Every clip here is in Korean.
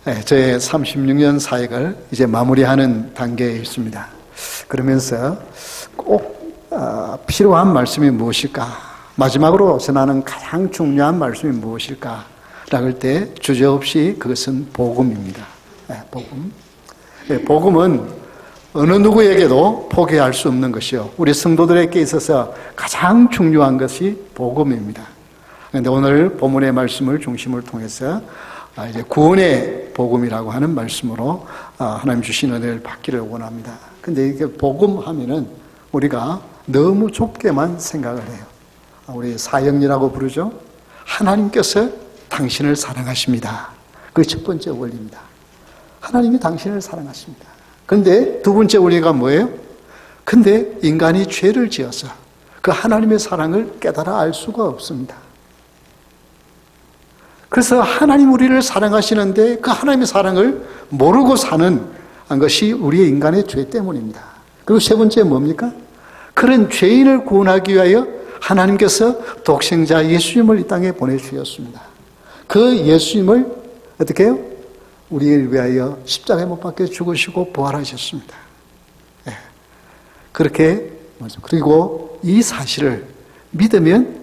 저의 36년 사역을 이제 마무리하는 단계에 있습니다. 그러면서 꼭 필요한 말씀이 무엇일까? 마지막으로 전하는 가장 중요한 말씀이 무엇일까? 라고 할 때 주저없이 그것은 복음입니다. 복음. 복음은 어느 누구에게도 포기할 수 없는 것이요. 우리 성도들에게 있어서 가장 중요한 것이 복음입니다. 그런데 오늘 본문의 말씀을 중심을 통해서 이제 구원의 복음이라고 하는 말씀으로 하나님 주신 은혜를 받기를 원합니다. 근데 이게 복음 하면은 우리가 너무 좁게만 생각을 해요. 우리 사형리라고 부르죠. 하나님께서 당신을 사랑하십니다. 그게 첫 번째 원리입니다. 하나님이 당신을 사랑하십니다. 근데 두 번째 원리가 뭐예요? 근데 인간이 죄를 지어서 그 하나님의 사랑을 깨달아 알 수가 없습니다. 그래서 하나님 우리를 사랑하시는데 그 하나님의 사랑을 모르고 사는 것이 우리의 인간의 죄 때문입니다. 그리고 세 번째 뭡니까? 그런 죄인을 구원하기 위하여 하나님께서 독생자 예수님을 이 땅에 보내주셨습니다. 그 예수님을 어떻게 해요? 우리를 위하여 십자가에 못 박혀 죽으시고 부활하셨습니다. 그렇게 그리고 이 사실을 믿으면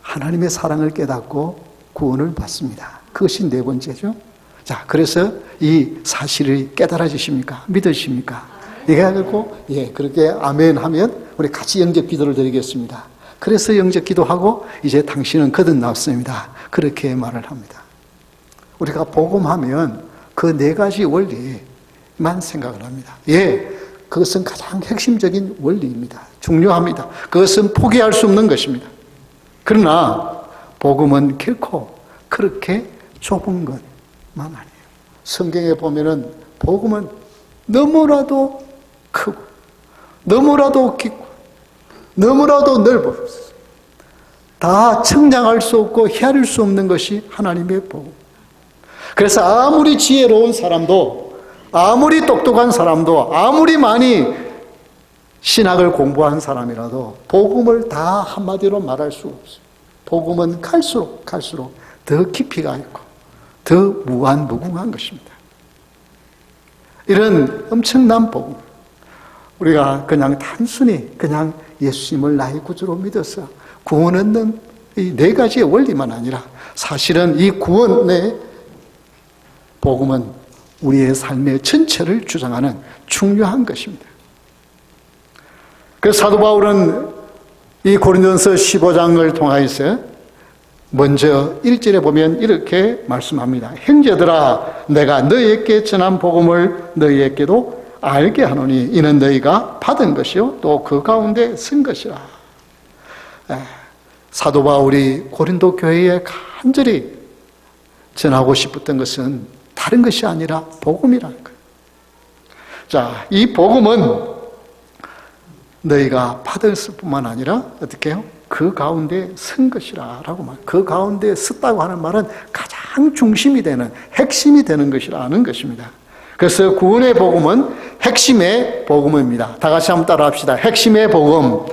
하나님의 사랑을 깨닫고 구원을 받습니다. 그것이 네 번째죠. 자, 그래서 이 사실이 깨달아지십니까? 믿으십니까? 얘기하고 그렇게 아멘 하면 우리 같이 영접 기도를 드리겠습니다. 그래서 영접 기도하고 이제 당신은 거듭났습니다. 그렇게 말을 합니다. 우리가 복음하면 그 네 가지 원리만 생각을 합니다. 그것은 가장 핵심적인 원리입니다. 중요합니다. 그것은 포기할 수 없는 것입니다. 그러나 복음은 결코 그렇게 좁은 것만 아니에요. 성경에 보면은 복음은 너무나도 크고 너무나도 깊고 너무나도 넓어요. 다 청량할 수 없고 헤아릴 수 없는 것이 하나님의 복음. 그래서 아무리 지혜로운 사람도, 아무리 똑똑한 사람도, 아무리 많이 신학을 공부한 사람이라도 복음을 다 한마디로 말할 수 없어요. 복음은 갈수록 더 깊이가 있고 더 무궁한 것입니다. 이런 엄청난 복음, 우리가 그냥 단순히 그냥 예수님을 나의 구주로 믿어서 구원 얻는 이 네 가지의 원리만 아니라 사실은 이 구원의 복음은 우리의 삶의 전체를 주장하는 중요한 것입니다. 그래서 사도 바울은 이 고린도전서 15장을 통하여서 먼저 1절에 보면 이렇게 말씀합니다. 형제들아, 내가 너희에게 전한 복음을 너희에게도 알게 하노니 이는 너희가 받은 것이요 또 그 가운데 쓴 것이라. 사도 바울이 고린도 교회에 간절히 전하고 싶었던 것은 다른 것이 아니라 복음이라는 거예요. 자, 이 복음은 너희가 받았을 뿐만 아니라 어떻게 해요? 그 가운데 쓴 것이라 라고 말. 그 가운데 썼다고 하는 말은 가장 중심이 되는, 핵심이 되는 것이라는 것입니다. 그래서 구원의 복음은 핵심의 복음입니다. 다 같이 한번 따라 합시다. 핵심의 복음.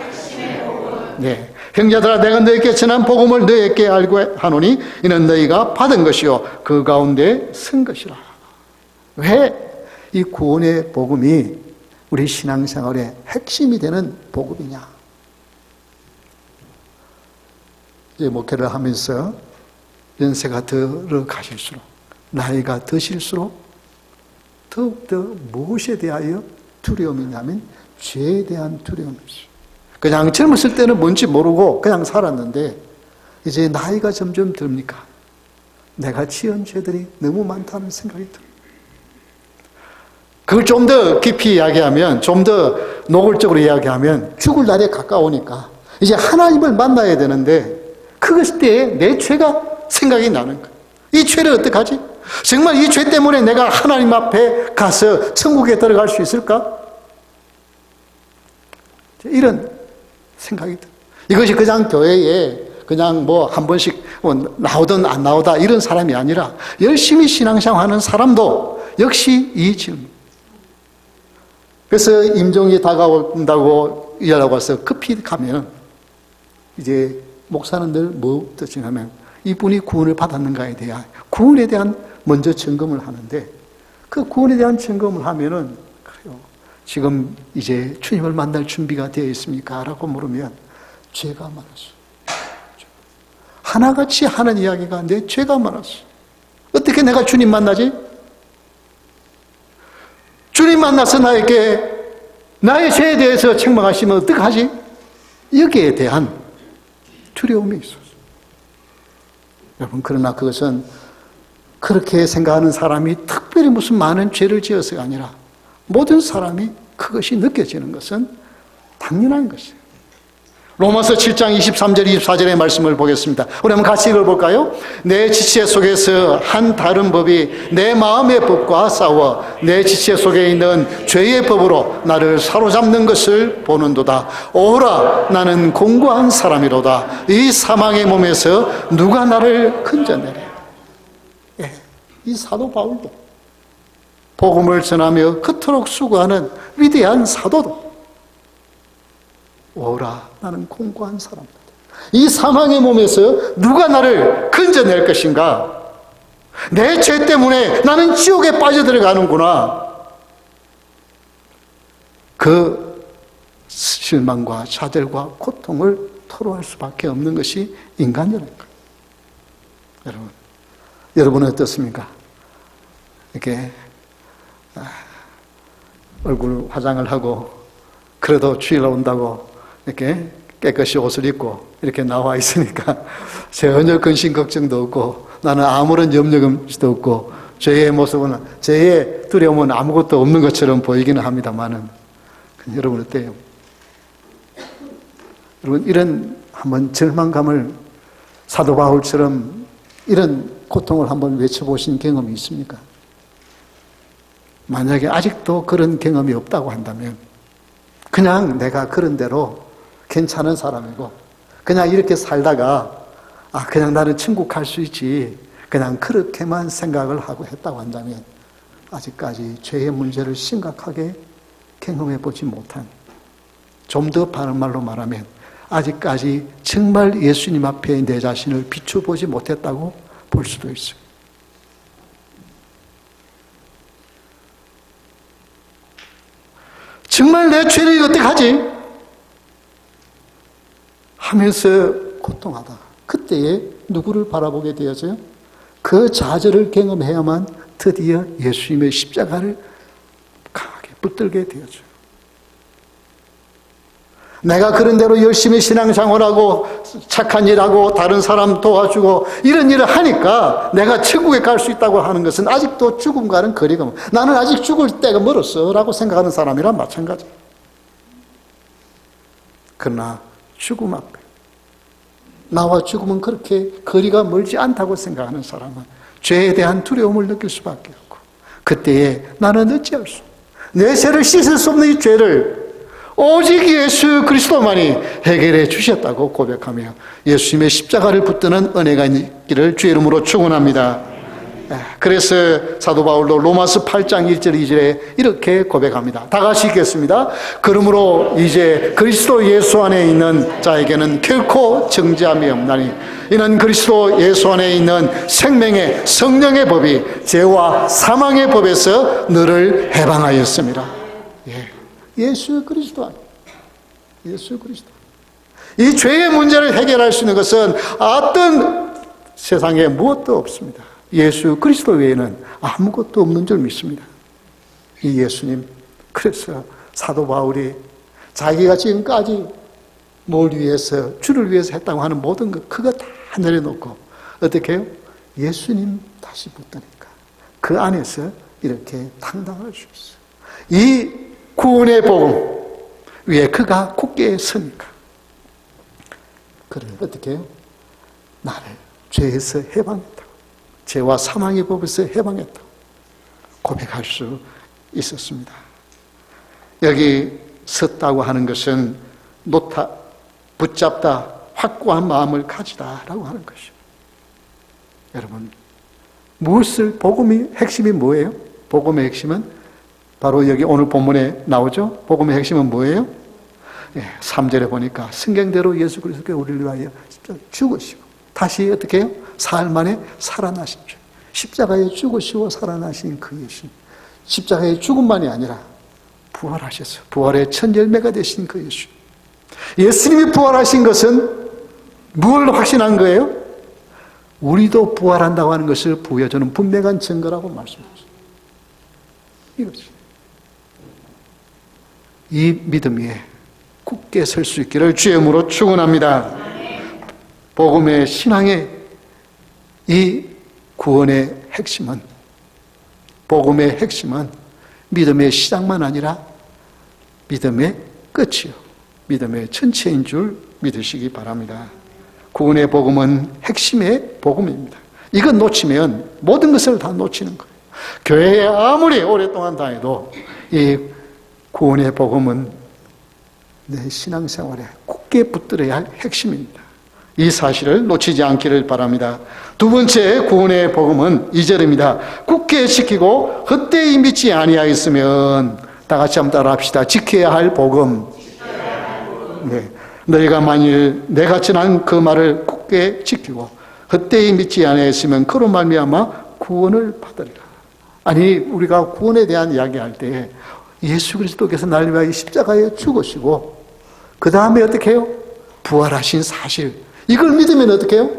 네. 형제들아, 내가 너희에게 전한 복음을 너희에게 알고 하노니 이는 너희가 받은 것이요 그 가운데 쓴 것이라. 왜 이 구원의 복음이 우리 신앙생활의 핵심이 되는 복음이냐? 이제 목회를 하면서 연세가 들어가실수록, 나이가 드실수록 더욱더 무엇에 대하여 두려움이 있냐면 죄에 대한 두려움이죠. 그냥 젊었을 때는 뭔지 모르고 그냥 살았는데 이제 나이가 점점 듭니까? 내가 지은 죄들이 너무 많다는 생각이 들어요. 그걸 좀 더 깊이 이야기하면, 좀 더 노골적으로 이야기하면 죽을 날에 가까우니까 이제 하나님을 만나야 되는데 그것 때에 내 죄가 생각이 나는 거예요. 이 죄를 어떡하지? 정말 이 죄 때문에 내가 하나님 앞에 가서 천국에 들어갈 수 있을까? 이런 생각이 들어요. 이것이 그냥 교회에 그냥 뭐 한 번씩 나오든 안 나오다 이런 사람이 아니라 열심히 신앙생활하는 사람도 역시 이 질문. 그래서 임종이 다가온다고 이야기하고 와서 급히 가면 이제 목사는 늘 뭐 뜻이냐면 이분이 구원을 받았는가에 대한 구원에 대한 먼저 점검을 하는데 그 구원에 대한 점검을 하면은 그래요. 지금 이제 주님을 만날 준비가 되어 있습니까? 라고 물으면 죄가 많았어. 하나같이 하는 이야기가 내 죄가 많았어. 어떻게 내가 주님 만나지? 주님 만나서 나에게 나의 죄에 대해서 책망하시면 어떡하지? 여기에 대한 두려움이 있었어요. 여러분, 그러나 그것은 그렇게 생각하는 사람이 특별히 무슨 많은 죄를 지어서가 아니라 모든 사람이 그것이 느껴지는 것은 당연한 것이에요. 로마서 7장 23절 24절의 말씀을 보겠습니다. 우리 한번 같이 읽어볼까요? 내 지체 속에서 한 다른 법이 내 마음의 법과 싸워 내 지체 속에 있는 죄의 법으로 나를 사로잡는 것을 보는도다. 오라, 나는 공고한 사람이로다. 이 사망의 몸에서 누가 나를 건져내랴. 예, 이 사도 바울도 복음을 전하며 그토록 수고하는 위대한 사도도 오라, 나는 공고한 사람이다. 이 사망의 몸에서 누가 나를 건져낼 것인가? 내 죄 때문에 나는 지옥에 빠져들어가는구나. 그 실망과 좌절과 고통을 토로할 수밖에 없는 것이 인간이라는 거예요. 여러분은 어떻습니까? 이렇게 얼굴 화장을 하고 그래도 주일 온다고 이렇게 깨끗이 옷을 입고 이렇게 나와 있으니까 전혀 근심 걱정도 없고 나는 아무런 염려감도 없고 죄의 모습은, 죄의 두려움은 아무것도 없는 것처럼 보이기는 합니다만은 여러분 어때요? 여러분, 이런 한번 절망감을 사도 바울처럼 이런 고통을 한번 외쳐보신 경험이 있습니까? 만약에 아직도 그런 경험이 없다고 한다면 그냥 내가 그런 대로 괜찮은 사람이고 그냥 이렇게 살다가 그냥 나는 천국 갈 수 있지, 그냥 그렇게만 생각을 하고 했다고 한다면 아직까지 죄의 문제를 심각하게 경험해 보지 못한, 좀 더 바른 말로 말하면 아직까지 정말 예수님 앞에 내 자신을 비춰보지 못했다고 볼 수도 있어요. 정말 내 죄를 어떻게 하지? 하면서 고통하다. 그때에 누구를 바라보게 되어져요? 그 좌절을 경험해야만 드디어 예수님의 십자가를 강하게 붙들게 되어져요. 내가 그런 대로 열심히 신앙생활하고 착한 일하고 다른 사람 도와주고 이런 일을 하니까 내가 천국에 갈 수 있다고 하는 것은 아직도 죽음과는 거리가 멀어. 나는 아직 죽을 때가 멀었어 라고 생각하는 사람이랑 마찬가지예요. 그러나 죽음 앞에, 나와 죽음은 그렇게 거리가 멀지 않다고 생각하는 사람은 죄에 대한 두려움을 느낄 수밖에 없고, 그때에 나는 어찌할 수, 내 죄를 씻을 수 없는 이 죄를 오직 예수 그리스도만이 해결해 주셨다고 고백하며 예수님의 십자가를 붙드는 은혜가 있기를 주의 이름으로 축원합니다. 그래서 사도 바울도 로마서 8장 1절 2절에 이렇게 고백합니다. 다 같이 읽겠습니다. 그러므로 이제 그리스도 예수 안에 있는 자에게는 결코 정죄함이 없나니 이는 그리스도 예수 안에 있는 생명의 성령의 법이 죄와 사망의 법에서 너를 해방하였습니다. 예수 그리스도 안에, 예수 그리스도. 이 죄의 문제를 해결할 수 있는 것은 어떤 세상에 무엇도 없습니다. 예수 그리스도 외에는 아무것도 없는 줄 믿습니다. 이 예수님. 그래서 사도 바울이 자기가 지금까지 뭘 위해서, 주를 위해서 했다고 하는 모든 것, 그거 다 내려놓고 어떻게 해요? 예수님 다시 붙드니까 그 안에서 이렇게 당당할 수 있어요. 이 구원의 복음 위에 그가 굳게 서니까 그를 어떻게 해요? 나를 죄에서 해방했다고, 죄와 사망의 법에서 해방했다고 고백할 수 있었습니다. 여기 섰다고 하는 것은 놓다, 붙잡다, 확고한 마음을 가지다라고 하는 것이죠. 여러분, 무엇을, 복음의 핵심이 뭐예요? 복음의 핵심은 바로 여기 오늘 본문에 나오죠? 복음의 핵심은 뭐예요? 3절에 보니까 성경대로 예수 그리스도께서 우리를 위하여 죽으시고 다시 어떻게 해요? 사흘 만에 살아나신 줄. 십자가에 죽으시고 살아나신 그 예수님. 십자가의 죽음만이 아니라 부활하셔서 부활의 첫 열매가 되신 그 예수님. 예수님이 부활하신 것은 뭘 확신한 거예요? 우리도 부활한다고 하는 것을 보여주는 분명한 증거라고 말씀하셨어요. 이거지. 이 믿음 위에 굳게 설 수 있기를 주의 이름으로 축원합니다. 복음의 신앙의 이 구원의 핵심은, 복음의 핵심은 믿음의 시작만 아니라 믿음의 끝이요, 믿음의 전체인 줄 믿으시기 바랍니다. 구원의 복음은 핵심의 복음입니다. 이건 놓치면 모든 것을 다 놓치는 거예요. 교회에 아무리 오랫동안 다녀도 이 구원의 복음은 내 신앙생활에 굳게 붙들어야 할 핵심입니다. 이 사실을 놓치지 않기를 바랍니다. 두 번째 구원의 복음은 2절입니다. 굳게 지키고 헛되이 믿지 아니하였으면, 다 같이 한번 따라합시다. 지켜야 할 복음. 네. 너희가 만일 내가 전한 그 말을 굳게 지키고 헛되이 믿지 아니하였으면 그로 말미암아 구원을 받으리라. 아니, 우리가 구원에 대한 이야기할 때 예수 그리스도께서 나를 위하여 십자가에 죽으시고 그 다음에 어떻게 해요? 부활하신 사실, 이걸 믿으면 어떻게 해요?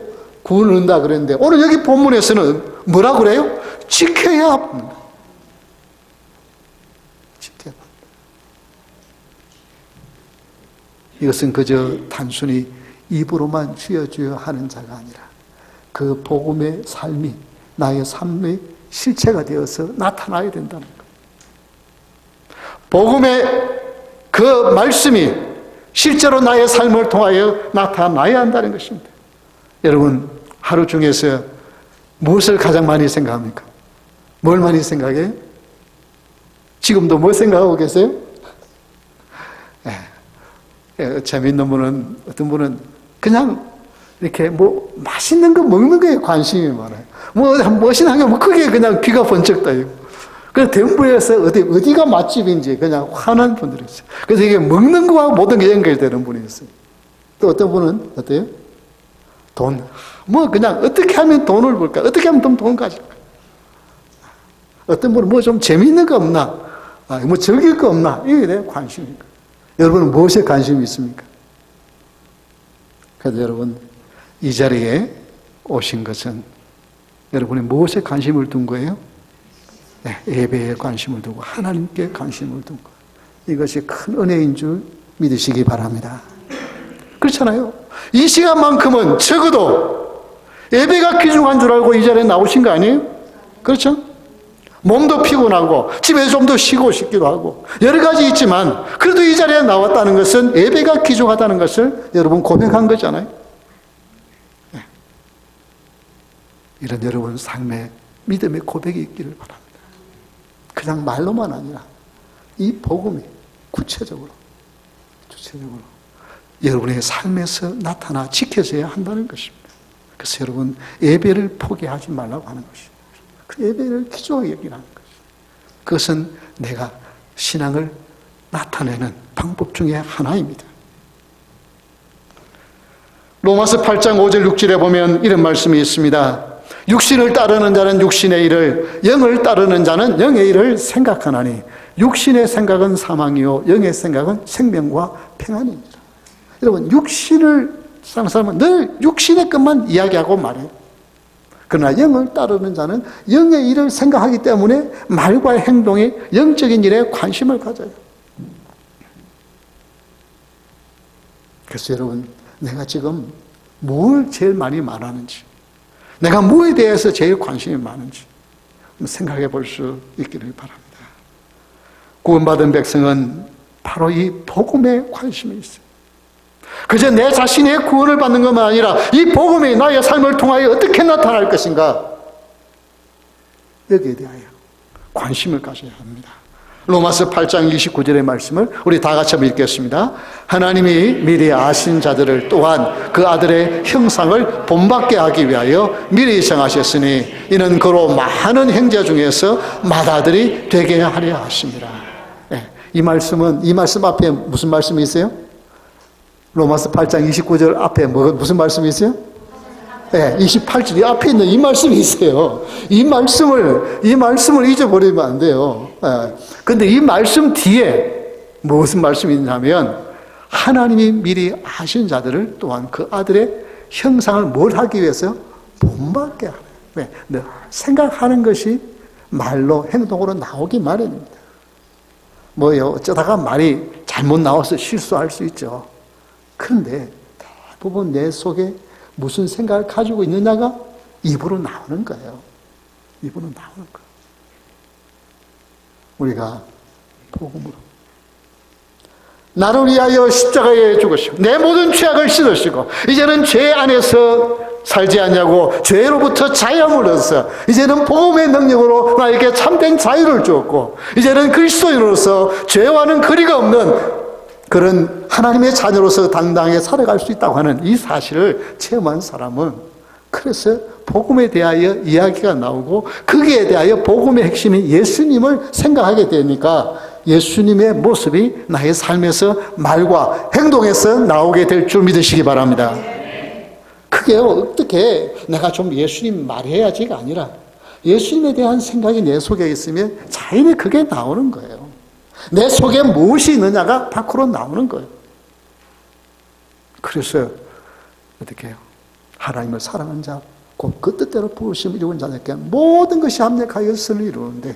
구원을 얻는다 그랬는데, 오늘 여기 본문에서는 뭐라고 그래요? 지켜야 합니다. 지켜야 합니다. 이것은 그저 단순히 입으로만 쥐어주어 하는 자가 아니라 그 복음의 삶이 나의 삶의 실체가 되어서 나타나야 된다는 것. 복음의 그 말씀이 실제로 나의 삶을 통하여 나타나야 한다는 것입니다. 여러분, 하루 중에서 무엇을 가장 많이 생각합니까? 뭘 많이 생각해요? 지금도 뭘 생각하고 계세요? 재미있는 분은, 어떤 분은 그냥 이렇게 뭐 맛있는 거 먹는 거에 관심이 많아요. 뭐 멋있는 게 뭐 크게 그냥 귀가 번쩍 떠요. 그래서 대구에서 어디가 맛집인지 그냥 화난 분들이 있어요. 그래서 이게 먹는 거와 모든 게 연결되는 분이 있어요. 또 어떤 분은 어때요? 돈. 뭐 그냥 어떻게 하면 돈을 벌까? 어떻게 하면 돈 가질까? 어떤 분은 뭐 좀 재미있는 거 없나? 뭐 즐길 거 없나? 이게 내 관심입니다. 여러분은 무엇에 관심이 있습니까? 그래서 여러분, 이 자리에 오신 것은 여러분이 무엇에 관심을 둔 거예요? 네, 예배에 관심을 두고 하나님께 관심을 둔 것. 이것이 큰 은혜인 줄 믿으시기 바랍니다. 그렇잖아요. 이 시간만큼은 적어도 예배가 귀중한 줄 알고 이 자리에 나오신 거 아니에요? 그렇죠? 몸도 피곤하고 집에 좀 더 쉬고 싶기도 하고 여러 가지 있지만 그래도 이 자리에 나왔다는 것은 예배가 귀중하다는 것을 여러분 고백한 거잖아요. 네. 이런 여러분 삶에 믿음의 고백이 있기를 바랍니다. 그냥 말로만 아니라 이 복음이 구체적으로 여러분의 삶에서 나타나 지켜져야 한다는 것입니다. 그래서 여러분, 예배를 포기하지 말라고 하는 것입니다. 그 예배를 귀중하게 여기라는 것입니다. 그것은 내가 신앙을 나타내는 방법 중에 하나입니다. 로마서 8장 5절 6절에 보면 이런 말씀이 있습니다. 육신을 따르는 자는 육신의 일을, 영을 따르는 자는 영의 일을 생각하나니 육신의 생각은 사망이요 영의 생각은 생명과 평안입니다. 여러분, 육신을 사는 사람은 늘 육신의 것만 이야기하고 말해요. 그러나 영을 따르는 자는 영의 일을 생각하기 때문에 말과 행동이 영적인 일에 관심을 가져요. 그래서 여러분, 내가 지금 뭘 제일 많이 말하는지, 내가 무엇에 대해서 제일 관심이 많은지 생각해 볼 수 있기를 바랍니다. 구원받은 백성은 바로 이 복음에 관심이 있어요. 그저 내 자신의 구원을 받는 것만 아니라 이 복음이 나의 삶을 통하여 어떻게 나타날 것인가, 여기에 대하여 관심을 가져야 합니다. 로마서 8장 29절의 말씀을 우리 다 같이 한번 읽겠습니다. 하나님이 미리 아신 자들을 또한 그 아들의 형상을 본받게 하기 위하여 미리 정하셨으니 이는 그로 많은 형제 중에서 맏아들이 되게 하려 하십니다. 네, 이 말씀 앞에 무슨 말씀이 있어요? 로마서 8장 29절 앞에 무슨 말씀이 있어요? 네, 28절 이 앞에 있는 이 말씀이 있어요. 이 말씀을 잊어버리면 안 돼요. 근데 이 말씀 뒤에 무슨 말씀이 있냐면 하나님이 미리 아신 자들을 또한 그 아들의 형상을 뭘 하기 위해서 본받게 하는. 왜? 생각하는 것이 말로 행동으로 나오기 마련입니다. 뭐요? 어쩌다가 말이 잘못 나와서 실수할 수 있죠. 그런데 대부분 내 속에 무슨 생각을 가지고 있느냐가 입으로 나오는 거예요. 입으로 나오는 거예요. 우리가 복음으로 나를 위하여 십자가에 죽으시고 내 모든 죄악을 씻으시고 이제는 죄 안에서 살지 않냐고 죄로부터 자유함을 얻어서 이제는 복음의 능력으로 나에게 참된 자유를 주었고 이제는 그리스도인으로서 죄와는 거리가 없는 그런 하나님의 자녀로서 당당하게 살아갈 수 있다고 하는 이 사실을 체험한 사람은 그래서 복음에 대하여 이야기가 나오고 거기에 대하여 복음의 핵심인 예수님을 생각하게 되니까 예수님의 모습이 나의 삶에서 말과 행동에서 나오게 될 줄 믿으시기 바랍니다. 그게 어떻게 내가 좀 예수님 말해야지가 아니라 예수님에 대한 생각이 내 속에 있으면 자연히 그게 나오는 거예요. 내 속에 무엇이 있느냐가 밖으로 나오는 거예요. 그래서 어떻게 해요? 하나님을 사랑하는 자, 곧 그 뜻대로 부르심을 이룬 자들께 모든 것이 합력하여 선을 이루는데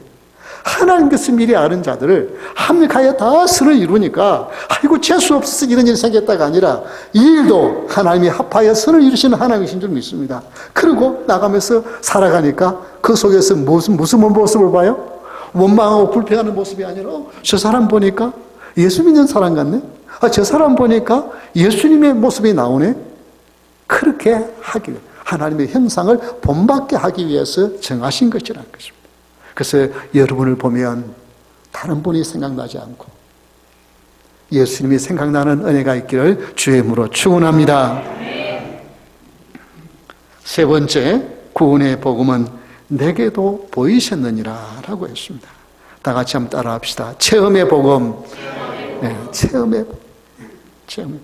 하나님께서 미리 아는 자들을 합력하여 다 선을 이루니까 아이고 재수 없어서 이런 일이 생겼다가 아니라 이 일도 하나님이 합하여 선을 이루시는 하나님이신 줄 믿습니다. 그리고 나가면서 살아가니까 그 속에서 무슨 모습을 봐요? 원망하고 불평하는 모습이 아니라 저 사람 보니까 예수 믿는 사람 같네? 저 사람 보니까 예수님의 모습이 나오네? 그렇게 하기 위해 하나님의 형상을 본받게 하기 위해서 정하신 것이라는 것입니다. 그래서 여러분을 보면 다른 분이 생각나지 않고 예수님이 생각나는 은혜가 있기를 주의 이름으로 축원합니다. 세 번째 구원의 복음은 내게도 보이셨느니라 라고 했습니다. 다 같이 한번 따라 합시다. 체험의 복음. 네, 체험의 복음.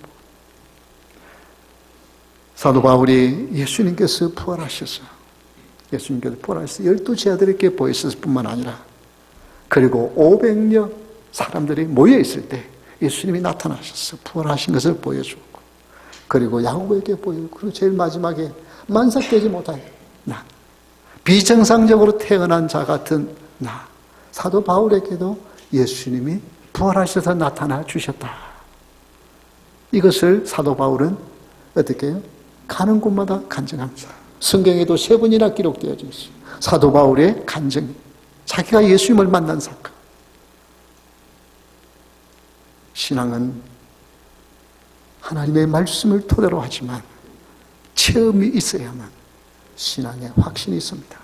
사도 바울이 예수님께서 부활하셔서 12제자들에게 보였을 뿐만 아니라 그리고 500여 사람들이 모여 있을 때 예수님이 나타나셔서 부활하신 것을 보여주고 그리고 야고보에게 보여주고 그리고 제일 마지막에 만삭되지 못할 나 비정상적으로 태어난 자 같은 나 사도 바울에게도 예수님이 부활하셔서 나타나 주셨다. 이것을 사도 바울은 어떻게 해요? 가는 곳마다 간증합니다. 성경에도 3번이나 기록되어져 있어요. 사도 바울의 간증, 자기가 예수님을 만난 사건. 신앙은 하나님의 말씀을 토대로 하지만 체험이 있어야만 신앙에 확신이 있습니다.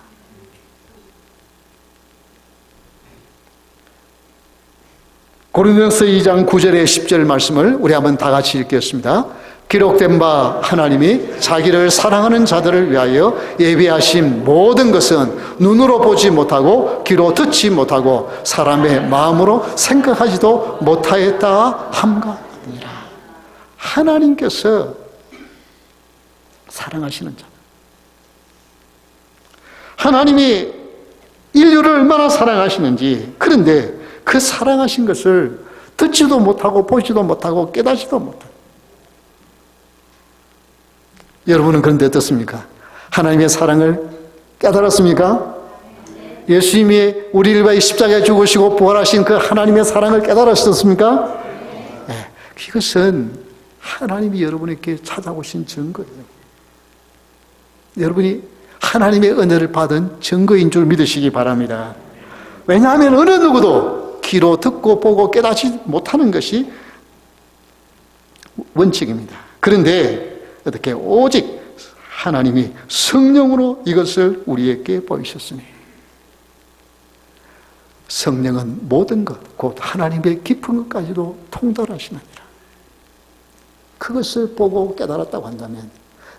고린도전서 2장 9절에 10절 말씀을 우리 한번 다 같이 읽겠습니다. 기록된 바 하나님이 자기를 사랑하는 자들을 위하여 예비하신 모든 것은 눈으로 보지 못하고 귀로 듣지 못하고 사람의 마음으로 생각하지도 못하였다 함과 아니라 하나님께서 사랑하시는 자 하나님이 인류를 얼마나 사랑하시는지 그런데 그 사랑하신 것을 듣지도 못하고 보지도 못하고 깨닫지도 못하고 여러분은 그런데 어떻습니까? 하나님의 사랑을 깨달았습니까? 예수님이 우리를 위해 십자가에 죽으시고 부활하신 그 하나님의 사랑을 깨달으셨습니까? 네, 이것은 하나님이 여러분에게 찾아오신 증거예요. 여러분이 하나님의 은혜를 받은 증거인 줄 믿으시기 바랍니다. 왜냐하면 어느 누구도 귀로 듣고 보고 깨닫지 못하는 것이 원칙입니다. 그런데 어떻게 오직 하나님이 성령으로 이것을 우리에게 보이셨으니 성령은 모든 것, 곧 하나님의 깊은 것까지도 통달하시느니라. 그것을 보고 깨달았다고 한다면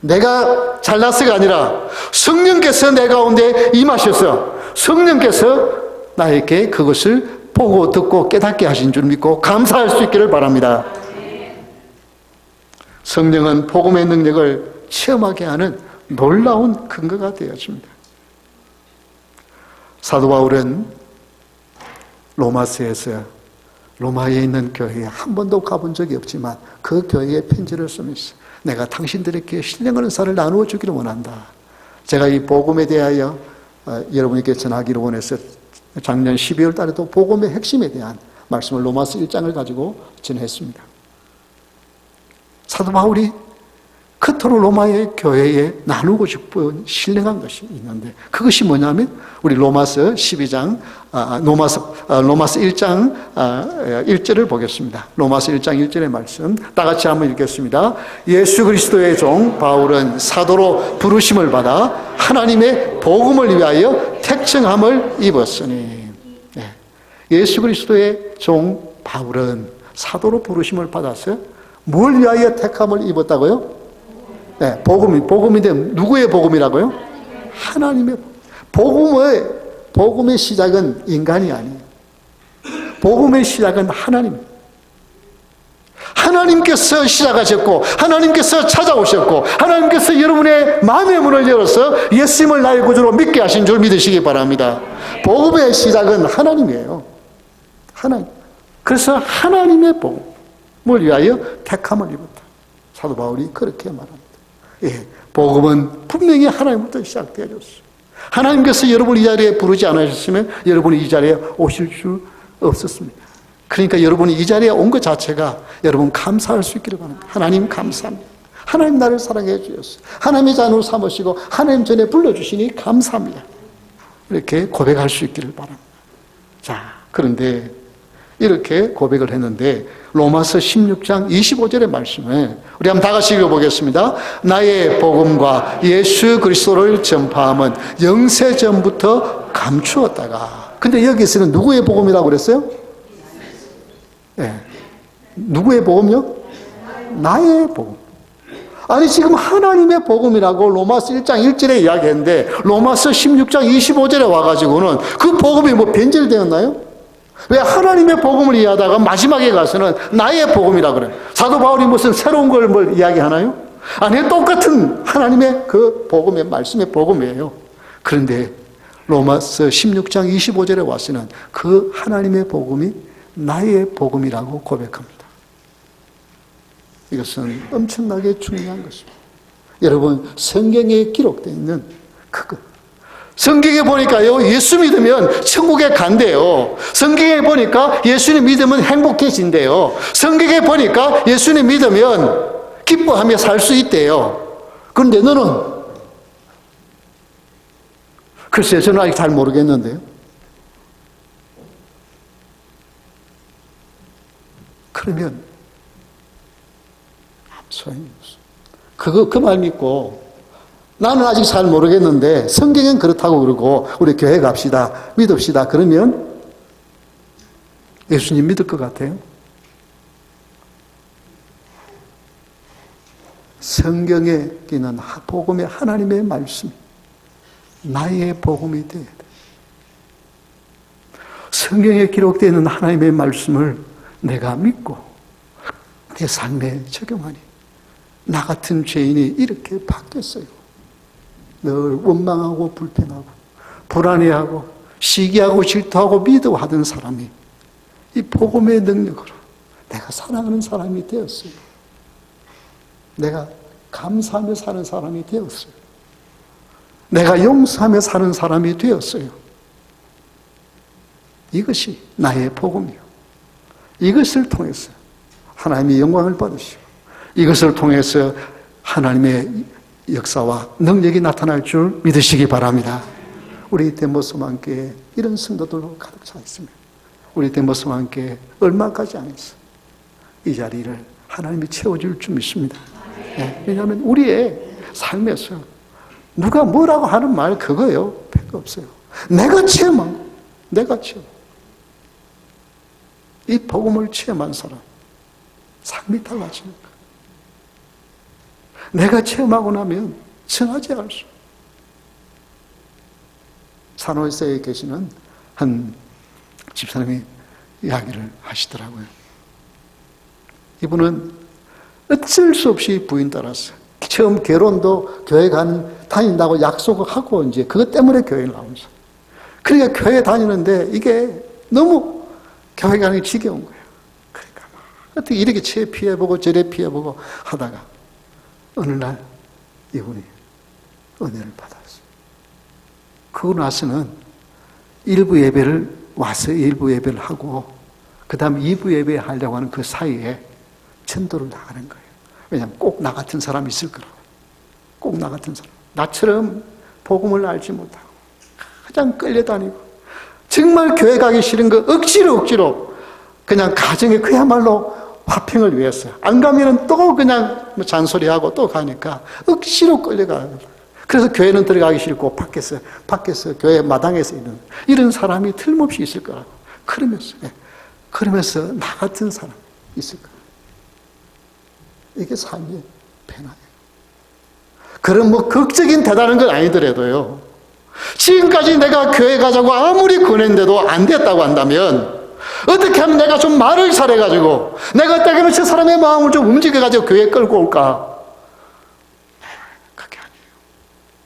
내가 잘났어가 아니라 성령께서 내 가운데 임하셔서 성령께서 나에게 그것을 보고 듣고 깨닫게 하신 줄 믿고 감사할 수 있기를 바랍니다. 성령은 복음의 능력을 체험하게 하는 놀라운 근거가 되어집니다. 사도 바울은 로마서에서 로마에 있는 교회에 한 번도 가본 적이 없지만 그 교회에 편지를 쓰면서 내가 당신들에게 신령한 은사를 나누어 주기를 원한다. 제가 이 복음에 대하여 여러분에게 전하기를 원해서 작년 12월 달에도 복음의 핵심에 대한 말씀을 로마서 1장을 가지고 전했습니다. 사도 바울이 그토록 로마의 교회에 나누고 싶은 신령한 것이 있는데 그것이 뭐냐면 우리 로마서 12장, 로마서 1장 1절을 보겠습니다. 로마서 1장 1절의 말씀 다 같이 한번 읽겠습니다. 예수 그리스도의 종 바울은 사도로 부르심을 받아 하나님의 복음을 위하여 택정함을 입었으니. 네. 예수 그리스도의 종 바울은 사도로 부르심을 받아서 뭘 위하여 택함을 입었다고요? 네, 복음인데 누구의 복음이라고요? 하나님의 복음의 시작은 인간이 아니에요. 복음의 시작은 하나님께서 시작하셨고 하나님께서 찾아오셨고 하나님께서 여러분의 마음의 문을 열어서 예수님을 나의 구주로 믿게 하신 줄 믿으시기 바랍니다. 복음의 시작은 하나님이에요. 하나님. 그래서 하나님의 복음을 위하여 택함을 입었다. 사도 바울이 그렇게 말합니다. 예, 복음은 분명히 하나님부터 시작되어졌어요. 하나님께서 여러분을 이 자리에 부르지 않으셨으면 여러분이 이 자리에 오실 수 없었습니다. 그러니까 여러분이 이 자리에 온 것 자체가 여러분 감사할 수 있기를 바랍니다. 하나님 감사합니다. 하나님 나를 사랑해 주셨어요. 하나님의 자녀로 삼으시고 하나님 전에 불러주시니 감사합니다. 이렇게 고백할 수 있기를 바랍니다. 자, 그런데 이렇게 고백을 했는데 로마서 16장 25절의 말씀에 우리 한번 다 같이 읽어보겠습니다. 나의 복음과 예수 그리스도를 전파함은 영세전부터 감추었다가. 근데 여기서는 누구의 복음이라고 그랬어요? 네. 누구의 복음요? 나의 복음. 아니 지금 하나님의 복음이라고 로마서 1장 1절에 이야기했는데 로마서 16장 25절에 와가지고는 그 복음이 뭐 변질되었나요? 왜 하나님의 복음을 이해하다가 마지막에 가서는 나의 복음이라 그래요? 사도 바울이 무슨 새로운 걸 뭘 이야기하나요? 아니 똑같은 하나님의 그 복음의 말씀의 복음이에요. 그런데 로마서 16장 25절에 와서는 그 하나님의 복음이 나의 복음이라고 고백합니다. 이것은 엄청나게 중요한 것입니다. 여러분 성경에 기록되어 있는 그것 성경에 보니까요, 예수 믿으면 천국에 간대요. 성경에 보니까 예수님 믿으면 행복해진대요. 성경에 보니까 예수님 믿으면 기뻐하며 살 수 있대요. 그런데 너는? 글쎄요, 저는 아직 잘 모르겠는데요. 그러면 아무 소용이 없어. 그 말 믿고 나는 아직 잘 모르겠는데 성경은 그렇다고 그러고 우리 교회 갑시다. 믿읍시다. 그러면 예수님 믿을 것 같아요? 성경에 있는 복음의 하나님의 말씀 나의 복음이 돼야 돼. 성경에 기록되어 있는 하나님의 말씀을 내가 믿고 내 삶에 적용하니 나 같은 죄인이 이렇게 바뀌었어요. 늘 원망하고 불평하고 불안해하고 시기하고 질투하고 미워하던 사람이 이 복음의 능력으로 내가 사랑하는 사람이 되었어요. 내가 감사하며 사는 사람이 되었어요. 내가 용서하며 사는 사람이 되었어요. 이것이 나의 복음이요. 이것을 통해서 하나님의 영광을 받으시고 이것을 통해서 하나님의 역사와 능력이 나타날 줄 믿으시기 바랍니다. 우리 데모스만교회 이런 성도들로 가득 차 있습니다. 우리 데모스만교회 얼마까지 안 했어. 이 자리를 하나님이 채워줄 줄 믿습니다. 네, 왜냐하면 우리의 삶에서 누가 뭐라고 하는 말 그거예요. 별거 없어요. 내가 체험한 거. 내가 체험. 이 복음을 체험한 사람 삶이 달라지는 거. 내가 체험하고 나면 전하지 않을 수. 산호세에 계시는 한 집사님이 이야기를 하시더라고요. 이분은 어쩔 수 없이 부인 따라서 처음 결혼도 교회 다닌다고 약속을 하고 이제 그것 때문에 교회를 나오면서. 그러니까 교회 다니는데 이게 너무 교회 가는 게 지겨운 거예요. 그러니까 막 어떻게 이렇게 피해보고 저래 피해보고 하다가 어느 날 이분이 은혜를 받았어요. 그러고 나서는 일부 예배를 와서 일부 예배를 하고 그 다음 2부 예배 하려고 하는 그 사이에 전도를 나가는 거예요. 왜냐하면 꼭 나 같은 사람이 있을 거라고. 꼭 나 같은 사람. 나처럼 복음을 알지 못하고 가장 끌려다니고 정말 교회 가기 싫은 거 억지로 그냥 가정에 그야말로 화평을 위해서 안 가면은 또 그냥 잔소리하고 또 가니까 억지로 끌려가요. 그래서 교회는 들어가기 싫고 밖에서 교회 마당에서 있는 이런 사람이 틀림없이 있을 거라고. 그러면서 나 같은 사람 있을 거라고. 이게 삶의 변화예요. 그런 뭐 극적인 대단한 건 아니더라도요. 지금까지 내가 교회 가자고 아무리 권했는데도 안 됐다고 한다면 어떻게 하면 내가 좀 말을 잘해가지고 내가 어떻게 하면 저 사람의 마음을 좀 움직여가지고 교회에 끌고 올까? 그게 아니에요.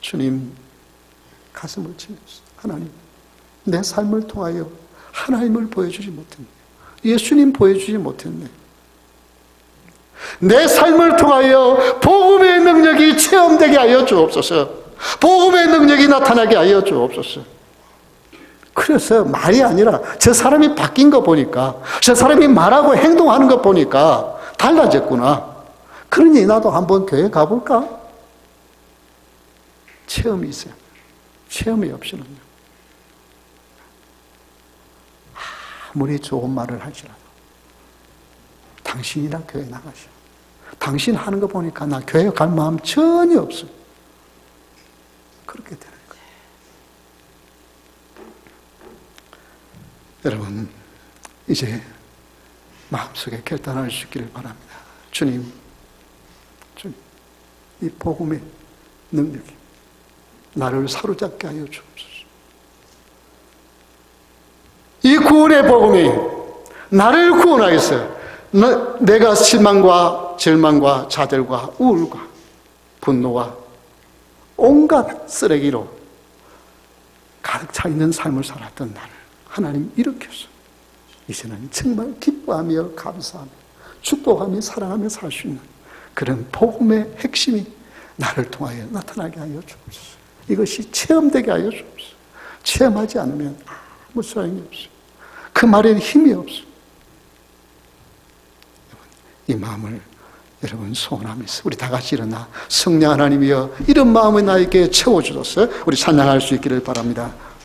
주님 가슴을 치면서 하나님 내 삶을 통하여 하나님을 보여주지 못했네. 예수님 보여주지 못했네. 내 삶을 통하여 복음의 능력이 체험되게 하여 주옵소서. 복음의 능력이 나타나게 하여 주옵소서. 그래서 말이 아니라 저 사람이 바뀐 거 보니까 저 사람이 말하고 행동하는 거 보니까 달라졌구나. 그러니 나도 한번 교회 가볼까? 체험이 있어요. 체험이 없이는요. 아무리 좋은 말을 할지라도 당신이나 교회 나가시오. 당신 하는 거 보니까 나 교회 갈 마음 전혀 없어요. 그렇게 되는 거예요. 여러분, 이제 마음속에 결단할 수 있기를 바랍니다. 주님, 이 복음의 능력이 나를 사로잡게 하여 주옵소서. 이 구원의 복음이 나를 구원하여서 내가 실망과 절망과 좌절과 우울과 분노와 온갖 쓰레기로 가득 차 있는 삶을 살았던 나를 하나님 일으켜서 이제는 정말 기뻐하며 감사하며 축복하며 사랑하며 살 수 있는 그런 복음의 핵심이 나를 통하여 나타나게 하여 주옵소서. 이것이 체험되게 하여 주옵소서. 체험하지 않으면 아무 소용이 없어요. 그 말에는 힘이 없어요. 이 마음을 여러분 소원하면서 우리 다 같이 일어나 성령 하나님이여 이런 마음을 나에게 채워주소서. 우리 찬양할 수 있기를 바랍니다.